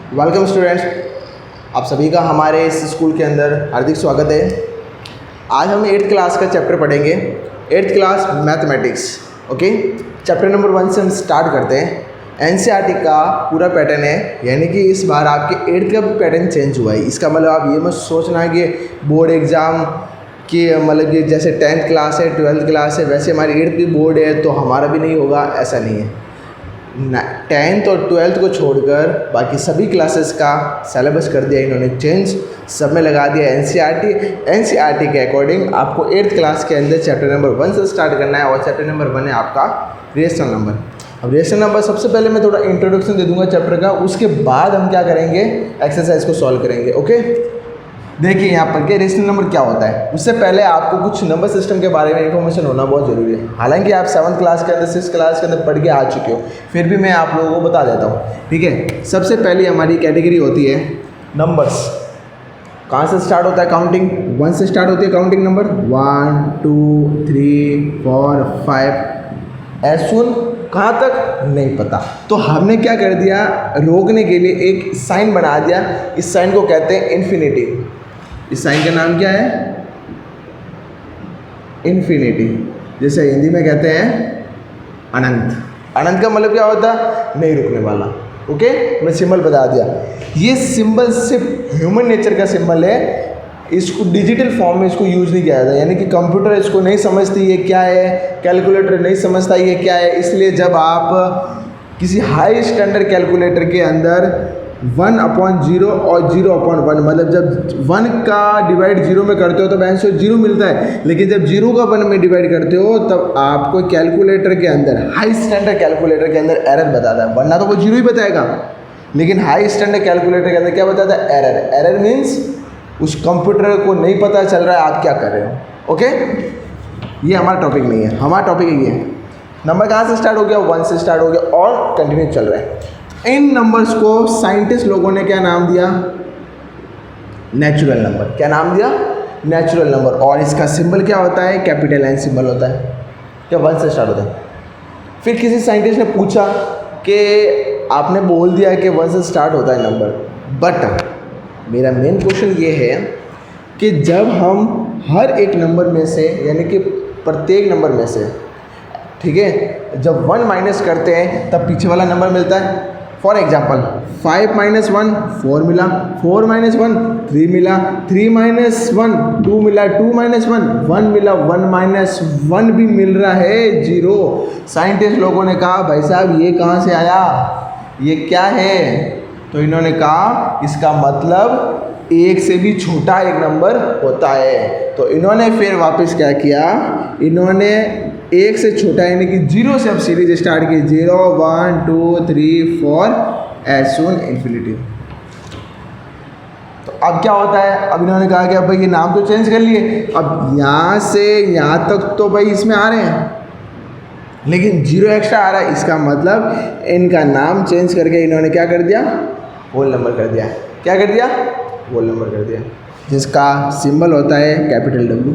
Welcome students, आप सभी का हमारे इस स्कूल के अंदर हार्दिक स्वागत है। आज हम 8th क्लास का चैप्टर पढ़ेंगे, 8th class mathematics. Okay, chapter number 1 से हम स्टार्ट करते हैं। एनसीईआरटी का पूरा पैटर्न है, यानी कि इस बार आपके 8th का भी पैटर्न चेंज हुआ है। इसका मतलब आप ये मत सोचना कि बोर्ड एग्ज़ाम कि मतलब कि जैसे 10th क्लास है 12th क्लास है वैसे हमारी 8th भी बोर्ड है तो हमारा भी नहीं होगा, ऐसा नहीं है। 10th और 12th को छोड़कर बाकी सभी क्लासेस का सिलेबस कर दिया इन्होंने चेंज, सब में लगा दिया एनसीईआरटी के अकॉर्डिंग। आपको 8th क्लास के अंदर चैप्टर नंबर 1 से स्टार्ट करना है और चैप्टर नंबर 1 है आपका रेशनल नंबर। अब रेशनल नंबर सबसे पहले मैं थोड़ा इंट्रोडक्शन दे दूंगा चैप्टर का, उसके बाद हम क्या करेंगे, एक्सरसाइज को सॉल्व करेंगे। ओके, देखिए यहाँ पर के रेशनल नंबर क्या होता है। उससे पहले आपको कुछ नंबर सिस्टम के बारे में इन्फॉर्मेशन होना बहुत ज़रूरी है। हालांकि आप 7th क्लास के अंदर 6th क्लास के अंदर पढ़ के आ चुके हो, फिर भी मैं आप लोगों को बता देता हूँ। ठीक है, सबसे पहली हमारी कैटेगरी होती है नंबर्स। कहाँ से स्टार्ट होता है काउंटिंग? 1 से स्टार्ट होती है काउंटिंग नंबर। 1 2 3 4 5 ऐसून कहाँ तक नहीं पता, तो हमने क्या कर दिया, रोकने के लिए एक साइन बना दिया। इस साइन को कहते हैं इन्फिनिटी। इस साइन का नाम क्या है? इन्फिनिटी। जैसे हिंदी में कहते हैं अनंत। अनंत का मतलब क्या होता है? नहीं रुकने वाला। ओके, मैं सिंबल बता दिया। ये सिंबल सिर्फ ह्यूमन नेचर का सिंबल है, इसको डिजिटल फॉर्म में इसको यूज़ नहीं किया जाता। यानी कि कंप्यूटर इसको नहीं समझती ये क्या है, कैलकुलेटर नहीं समझता ये क्या है। इसलिए जब आप किसी हाई स्टैंडर्ड कैलकुलेटर के अंदर 1/0 और 0/1 मतलब जब 1 का डिवाइड 0 में करते हो तब आंसर 0 मिलता है, लेकिन जब 0 का 1 में डिवाइड करते हो तब आपको कैलकुलेटर के अंदर, हाई स्टैंडर्ड कैलकुलेटर के अंदर एरर बताता है। वरना तो वो 0 ही बताएगा, लेकिन हाई स्टैंडर्ड कैलकुलेटर के अंदर क्या बताता है? एरर। एरर मीन्स उस कंप्यूटर को नहीं पता चल रहा है आप क्या कर रहे हो। ओके, ये हमारा टॉपिक नहीं है। हमारा टॉपिक ये है नंबर कहाँ से स्टार्ट हो गया, 1 से स्टार्ट हो गया और कंटिन्यू चल रहा है। इन नंबर्स को साइंटिस्ट लोगों ने क्या नाम दिया? Natural number. क्या नाम दिया? Natural number. और इसका सिंबल क्या होता है? कैपिटल एन सिंबल होता है। क्या 1 से स्टार्ट होता है। फिर किसी साइंटिस्ट ने पूछा कि आपने बोल दिया कि 1 से स्टार्ट होता है नंबर, बट मेरा मेन क्वेश्चन ये है कि जब हम हर एक नंबर में से, यानी कि प्रत्येक नंबर में से, ठीक है, जब 1 माइनस करते हैं तब पीछे वाला नंबर मिलता है। फॉर एग्जाम्पल 5 - 1 4 मिला, 4 - 1 3 मिला, 3 - 1 2 मिला, 2 - 1 1 मिला, 1 - 1 भी मिल रहा है 0। साइंटिस्ट लोगों ने कहा भाई साहब ये कहाँ से आया, ये क्या है? तो इन्होंने कहा इसका मतलब 1 से भी छोटा एक नंबर होता है। तो इन्होंने फिर वापस क्या किया, इन्होंने 1 से छोटा यानी कि 0 से अब सीरीज स्टार्ट की। 0 1 2 3 4 ऐसून इन्फिनिटी। तो अब क्या होता है, अब इन्होंने कहा कि अब भाई ये नाम तो चेंज कर लिए, अब यहाँ से यहाँ तक तो भाई इसमें आ रहे हैं, लेकिन 0 एक्स्ट्रा आ रहा है। इसका मतलब इनका नाम चेंज करके इन्होंने क्या कर दिया? होल नंबर कर दिया। क्या कर दिया? होल नंबर कर दिया, जिसका सिंबल होता है capital W।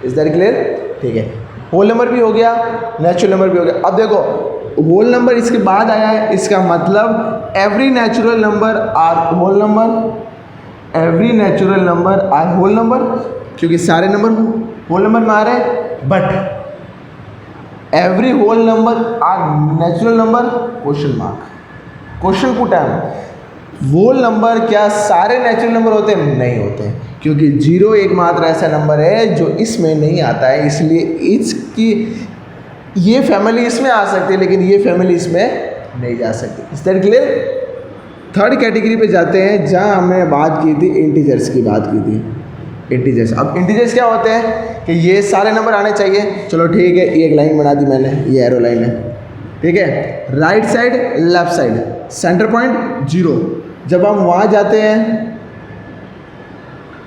Is that clear? ठीक है, होल नंबर भी हो गया, नेचुरल नंबर भी हो गया। अब देखो होल नंबर इसके बाद आया है, इसका मतलब every natural number are whole number. Every natural number are whole number, क्योंकि सारे नंबर होल नंबर में आ रहे हैं। But every whole number are natural number? Question mark. Question put है, होल नंबर क्या सारे नेचुरल नंबर होते हैं? नहीं होते, क्योंकि 0 एकमात्र ऐसा नंबर है जो इसमें नहीं आता है। इसलिए इसकी ये फैमिली इसमें आ सकती है, लेकिन ये फैमिली इसमें नहीं जा सकती। Is that clear? Third category पे जाते हैं, जहाँ हमने बात की थी इंटीजर्स की बात की थी। इंटीजर्स, अब इंटीजर्स क्या होते हैं कि ये सारे नंबर आने चाहिए। चलो ठीक है, एक लाइन बना दी मैंने, ये एरो लाइन है, ठीक है। Right side left side, centre point 0। जब हम वहाँ जाते हैं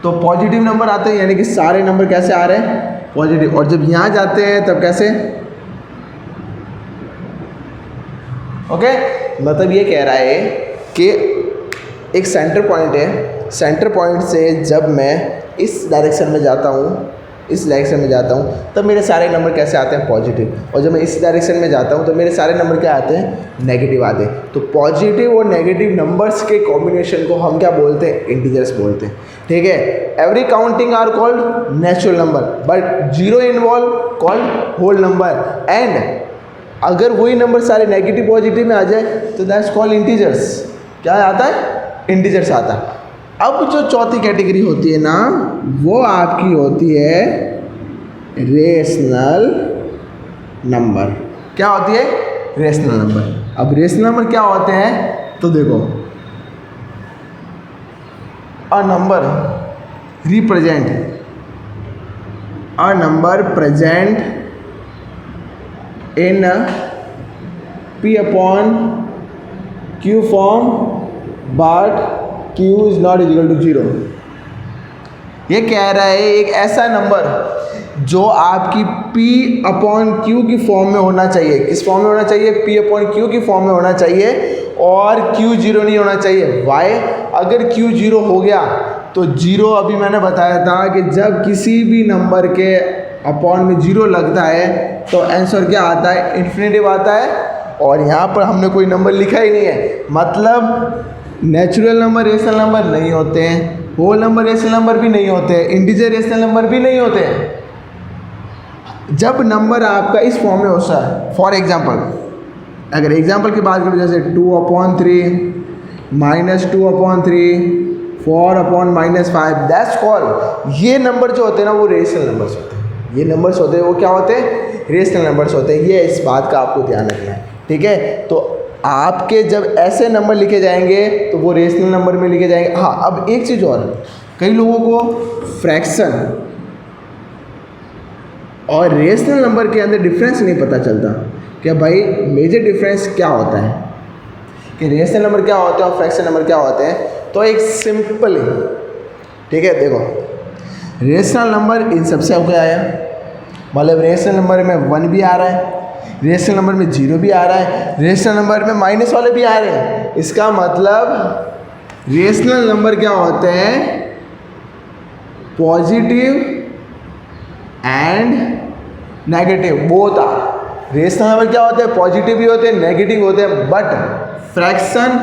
तो पॉजिटिव नंबर आते हैं, यानी कि सारे नंबर कैसे आ रहे हैं? पॉजिटिव। और जब यहाँ जाते हैं तब कैसे? ओके, मतलब ये कह रहा है कि एक सेंटर पॉइंट है, सेंटर पॉइंट से जब मैं इस डायरेक्शन में जाता हूँ इस डायरेक्शन में जाता हूँ तब मेरे सारे नंबर कैसे आते हैं पॉजिटिव, और जब मैं इस डायरेक्शन में जाता हूँ तो मेरे सारे नंबर क्या आते हैं नेगेटिव आते हैं। तो पॉजिटिव और नेगेटिव नंबर्स के कॉम्बिनेशन को हम क्या बोलते हैं इंटीजर्स बोलते हैं। ठीक है, every counting are called natural number but zero involve called whole number, and अगर वही नंबर सारे नेगेटिव पॉजिटिव में आ जाए तो दैट्स कॉल्ड इंटीजर्स। क्या आता है इंटीजर्स आता है। अब जो चौथी कैटेगरी होती है ना वो आपकी होती है रेशनल नंबर। क्या होती है रेशनल नंबर। अब रेशनल नंबर क्या होते हैं तो देखो, a number present in P upon Q form but Q is not equal to 0। ये कह रहा है एक ऐसा नंबर जो आपकी P अपॉन Q की फॉर्म में होना चाहिए। किस फॉर्म में होना चाहिए? P अपॉन Q की फॉर्म में होना चाहिए और Q 0 नहीं होना चाहिए। वाई? अगर Q 0 हो गया तो 0, अभी मैंने बताया था कि जब किसी भी नंबर के अपॉन में 0 लगता है तो आंसर क्या आता है? इन्फिनेटिव आता है। और यहाँ पर हमने कोई नंबर लिखा ही नहीं है, मतलब नेचुरल नंबर रेशनल नंबर नहीं होते हैं, होल नंबर रेशनल नंबर भी नहीं होते हैं, इंटीजर रेशनल नंबर भी नहीं होते हैं। जब नंबर आपका इस फॉर्म में होता है, फॉर एग्जाम्पल अगर एग्जाम्पल की बात करूँ जैसे 2/3 -2/3 4/-5, दैट्स कॉल्ड, ये नंबर जो होते हैं ना वो रेशनल नंबर्स होते हैं। ये नंबर्स होते हैं वो क्या होते हैं? रेशनल नंबर्स होते हैं। ये इस बात का आपको ध्यान रखना है। ठीक है, तो आपके जब ऐसे नंबर लिखे जाएंगे तो वो रेशनल नंबर में लिखे जाएंगे। हाँ, अब एक चीज़ और, कई लोगों को फ्रैक्शन और रेशनल नंबर के अंदर डिफरेंस नहीं पता चलता कि भाई मेजर डिफरेंस क्या होता है, कि रेशनल नंबर क्या होते हैं और फ्रैक्शन नंबर क्या होते हैं। तो एक सिंपल, ठीक है, देखो रेशनल नंबर इन सबसे हो गया आया, मतलब रेशनल नंबर में 1 भी आ रहा है, रेशनल नंबर में 0 भी आ रहा है, रेशनल नंबर में माइनस वाले भी आ रहे हैं। इसका मतलब रेशनल नंबर क्या होते हैं? Positive and negative both are. Rational number क्या होते हैं? पॉजिटिव भी होते हैं नेगेटिव होते हैं, बट फ्रैक्शन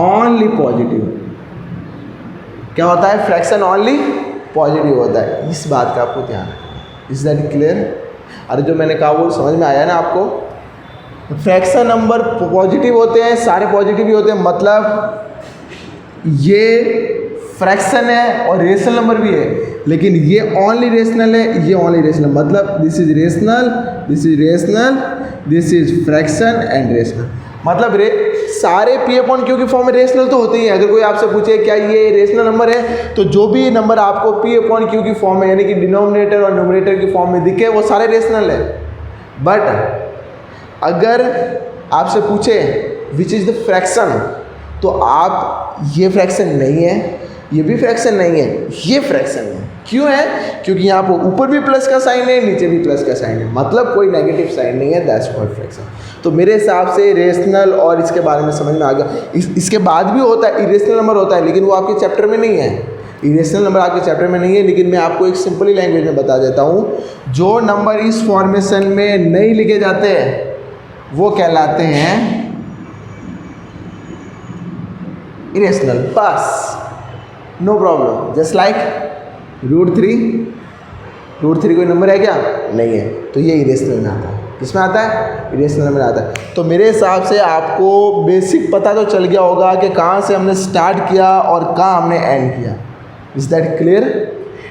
ओनली पॉजिटिव। क्या होता है? फ्रैक्शन ओनली पॉजिटिव होता है। इस बात का आपको ध्यान रखना। Is that clear? अरे जो मैंने कहा वो समझ में आया ना आपको? फ्रैक्शन नंबर पॉजिटिव होते हैं, सारे पॉजिटिव ही होते हैं, मतलब ये फ्रैक्शन है और रेशनल नंबर भी है, लेकिन ये ओनली रेशनल है, ये ओनली रेशनल, मतलब this is rational, this is rational, this is fraction and rational. मतलब सारे P/Q की फॉर्म में रेशनल तो होते ही हैं। अगर कोई आपसे पूछे क्या ये रेशनल नंबर है, तो जो भी नंबर आपको P/Q की फॉर्म में यानी कि डिनोमिनेटर और न्यूमरेटर की फॉर्म में दिखे वो सारे रेशनल है। बट अगर आपसे पूछे विच इज़ द फ्रैक्शन, तो आप ये फ्रैक्शन नहीं है, ये भी फ्रैक्शन नहीं है, ये फ्रैक्शन है। क्यों है? क्योंकि यहाँ पर ऊपर भी प्लस का साइन है, नीचे भी प्लस का साइन है, मतलब कोई नेगेटिव साइन नहीं है, दैट्स कॉल्ड फ्रैक्शन। तो मेरे हिसाब से रेशनल और इसके बारे में समझ में आ गया। इसके बाद भी होता है इरेशनल नंबर होता है, लेकिन वो आपके चैप्टर में नहीं है। इरेशनल नंबर आपके चैप्टर में नहीं है, लेकिन मैं आपको एक सिंपली लैंग्वेज में बता देता हूँ। जो नंबर इस फॉर्मेशन में नहीं लिखे जाते हैं वो कहलाते हैं इरेशनल। बस, नो प्रॉब्लम। जस्ट लाइक √3 कोई नंबर है क्या? नहीं है, तो ये इरेशनल में आता है। किसमें आता है? इरेशनल में आता है। तो मेरे हिसाब से आपको बेसिक पता तो चल गया होगा कि कहाँ से हमने स्टार्ट किया और कहाँ हमने एंड किया। Is that clear?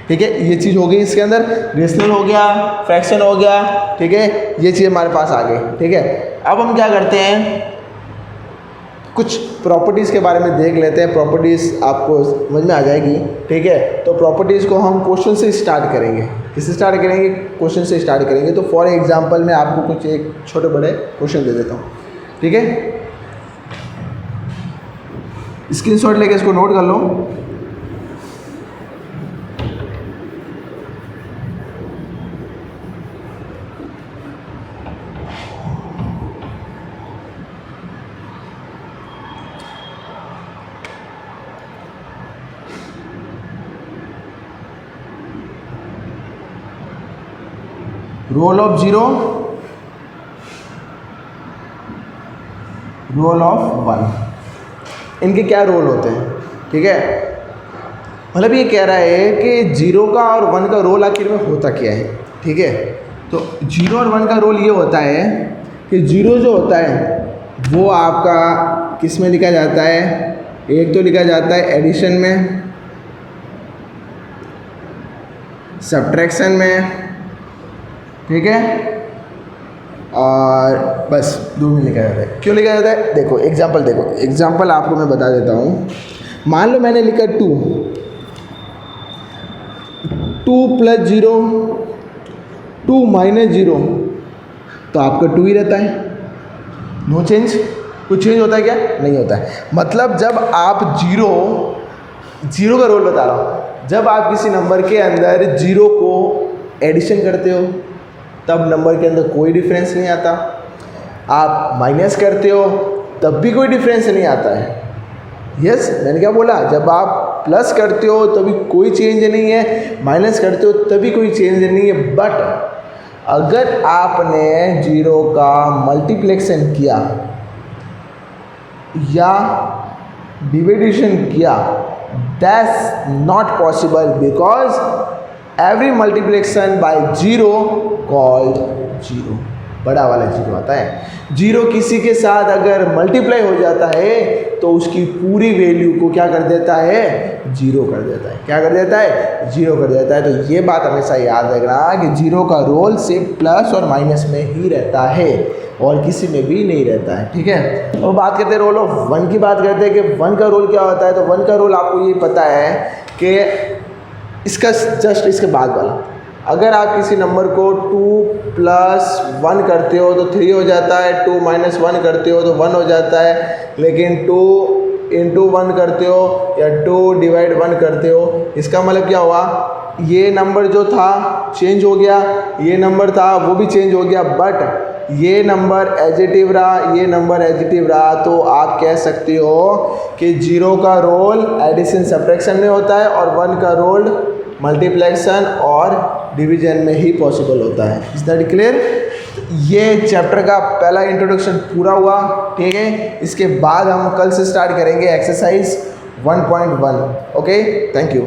ठीक है, ये चीज़ हो गई इसके अंदर, रेशनल हो गया, फ्रैक्शन हो गया, ठीक है, ये चीज़ हमारे पास आ गई। ठीक है, अब हम क्या करते हैं, कुछ प्रॉपर्टीज़ के बारे में देख लेते हैं। प्रॉपर्टीज़ आपको समझ में आ जाएगी। ठीक है, तो प्रॉपर्टीज़ को हम क्वेश्चन से स्टार्ट करेंगे। किससे स्टार्ट करेंगे? क्वेश्चन से स्टार्ट करेंगे। तो फॉर एग्जांपल मैं आपको कुछ एक छोटे बड़े क्वेश्चन दे देता हूँ। ठीक है, स्क्रीनशॉट लेके इसको नोट कर लो। रोल ऑफ 0, रोल ऑफ 1, इनके क्या रोल होते हैं, ठीक है। मतलब ये कह रहा है कि 0 का और 1 का रोल आखिर में होता क्या है, ठीक है। तो 0 और 1 का रोल ये होता है कि 0 जो होता है वो आपका किस में लिखा जाता है, एक तो लिखा जाता है एडिशन में, सब्ट्रैक्शन में, ठीक है, और बस 2 में लिखा जाता है। क्यों लिखा जाता है, देखो एग्जाम्पल आपको मैं बता देता हूँ। मान लो मैंने लिखा 2 + 0, 2 - 0, तो आपका 2 ही रहता है, नो चेंज। कुछ चेंज होता है क्या, नहीं होता है। मतलब जब आप 0 का रोल बता रहा हूँ, जब आप किसी नंबर के अंदर 0 को एडिशन करते हो तब नंबर के अंदर कोई डिफरेंस नहीं आता, आप माइनस करते हो तब भी कोई डिफरेंस नहीं आता है। यस, मैंने क्या बोला, जब आप प्लस करते हो तभी कोई चेंज नहीं है, माइनस करते हो तभी कोई चेंज नहीं है। बट अगर आपने 0 का मल्टीप्लिकेशन किया या डिविडेशन किया, that's not possible because every multiplication bye 0 called 0, बड़ा वाला 0 आता है। 0 किसी के साथ अगर मल्टीप्लाई हो जाता है तो उसकी पूरी वैल्यू को क्या कर देता है, 0 कर देता है। क्या कर देता है, 0 कर देता है। तो ये बात हमेशा याद रखना कि 0 का रोल सिर्फ प्लस और माइनस में ही रहता है और किसी में भी नहीं रहता है, ठीक है। और बात करते हैं रोल ऑफ 1 की, बात करते हैं कि 1 का रोल क्या होता है। तो 1 का रोल आपको ये पता है कि इसका जस्ट इसके बाद वाला, अगर आप किसी नंबर को 2 + 1 करते हो तो 3 हो जाता है, 2 - 1 करते हो तो 1 हो जाता है, लेकिन 2 × 1 करते हो या 2 / 1 करते हो, इसका मतलब क्या हुआ, ये नंबर जो था चेंज हो गया, ये नंबर था वो भी चेंज हो गया, बट ये नंबर एडिटिव रहा, ये नंबर एडिटिव रहा। तो आप कह सकते हो कि 0 का रोल एडिशन सब्ट्रैक्शन में होता है और 1 का रोल मल्टीप्लिकेशन और डिवीजन में ही पॉसिबल होता है। Is that clear. ये चैप्टर का पहला इंट्रोडक्शन पूरा हुआ, ठीक है। इसके बाद हम कल से स्टार्ट करेंगे एक्सरसाइज 1.1। Okay, thank you.